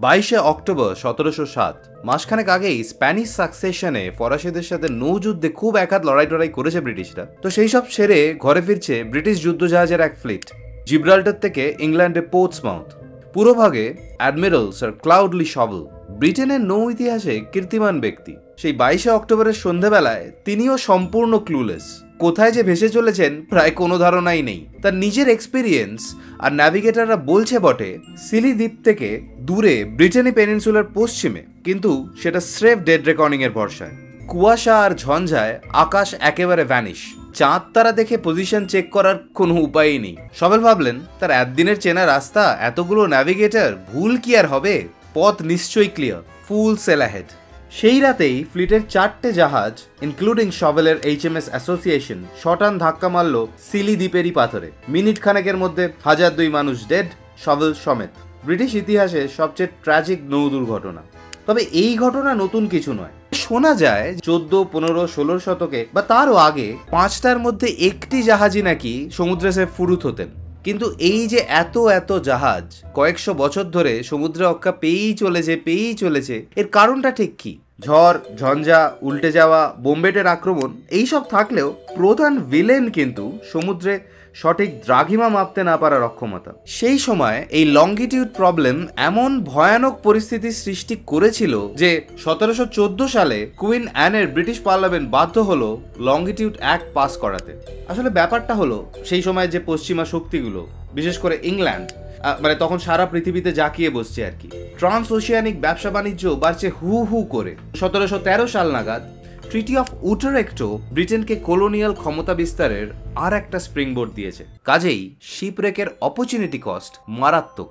22 October 1707 মাসখানেক আগেই Spanish সাকসেশনে ফরাসিদের সাথে নৌযুদ্ধে খুব একহাত লড়াই করেছে ব্রিটিশরা। তো সেই সব সেরে ঘরে ফিরছে ব্রিটিশ যুদ্ধজাহাজের এক ফ্লিট জিব্রাল্টার থেকে ইংল্যান্ডে পোর্টসমাউথ। পুরোভাগে অ্যাডমিরাল স্যার ক্লাউডলি শভেল, ব্রিটেনের নৌ ইতিহাসে কীর্তিমান ব্যক্তি। সেই 22 অক্টোবরের সন্ধ্যাবেলায় তিনিও সম্পূর্ণ ক্লুলেস। কোথায় যে ভেসে চলেছেন প্রায় কোনো ধারণাই নেই। তার নিজের এক্সপিরিয়েন্স আর ন্যাভিগেটররা বলছে বটে সিলি দ্বীপ থেকে দূরে ব্রিটেনি পেনিনসুলার পশ্চিমে, কিন্তু সেটা স্রেফ ডেড রেকর্ডিং এর ভরসায়। কুয়াশা আর ঝঞ্ঝায় আকাশ একেবারে ভ্যানিশ। চাঁদ তারা দেখে পজিশন চেক করার কোনো উপায়ই নেই। সবাই ভাবলেন তার একদিনের চেনা রাস্তা, এতগুলো ন্যাভিগেটর, ভুল কি আর হবে? পথ নিশ্চয়ই ক্লিয়ার, ফুল সেল অ্যাহেড। সেই রাতেই ফ্লিটের 4টে জাহাজ ইনক্লুডিং শভেলের HMS অ্যাসোসিয়েশন শটান ধাক্কা মারল সিলি দ্বীপেরই পাথরে। মিনিট খানেকের মধ্যে 1002 মানুষ ডেড, শভেল সমেত। ব্রিটিশ ইতিহাসে সবচেয়ে ট্র্যাজিক নৌ দুর্ঘটনা। তবে এই ঘটনা নতুন কিছু নয়। শোনা যায় 14, 15, 16 শতকে বা তারও আগে 5টার মধ্যে একটি জাহাজই নাকি সমুদ্রে সে ফুরুত হতেন। কিন্তু এই যে এত এত জাহাজ কয়েকশো বছর ধরে সমুদ্রে অক্কা পেয়েই চলেছে, এর কারণটা ঠিক কি? ঝড়, ঝঞ্ঝা, উল্টে যাওয়া, বোম্বেটের আক্রমণ এইসব থাকলেও প্রধান ভিলেন কিন্তু সমুদ্রে সঠিক দ্রাঘিমা মাপতে না পারার অক্ষমতা। সেই সময় এই লঙ্গিটিউড প্রবলেম এমন ভয়ানক পরিস্থিতির সৃষ্টি করেছিল যে 1714 সালে কুইন অ্যানের ব্রিটিশ পার্লামেন্ট বাধ্য হলো লঙ্গিটিউড অ্যাক্ট পাস করাতে। আসলে ব্যাপারটা হলো সেই সময় যে পশ্চিমা শক্তিগুলো, বিশেষ করে ইংল্যান্ড, মানে তখন সারা পৃথিবীতে জাঁকিয়ে বসছে আর কি। ট্রান্স ওশিয়ানিক ব্যবসা বাণিজ্য বাড়ছে হু হু করে। 1713 সাল নাগাদ ট্রিটি অফ উটরেক্টো ব্রিটেনকে কলোনিয়াল ক্ষমতা বিস্তারের আর একটা স্প্রিংবোর্ড দিয়েছে। কাজেই শিপরেকের অপরচুনিটি কস্ট মারাত্মক।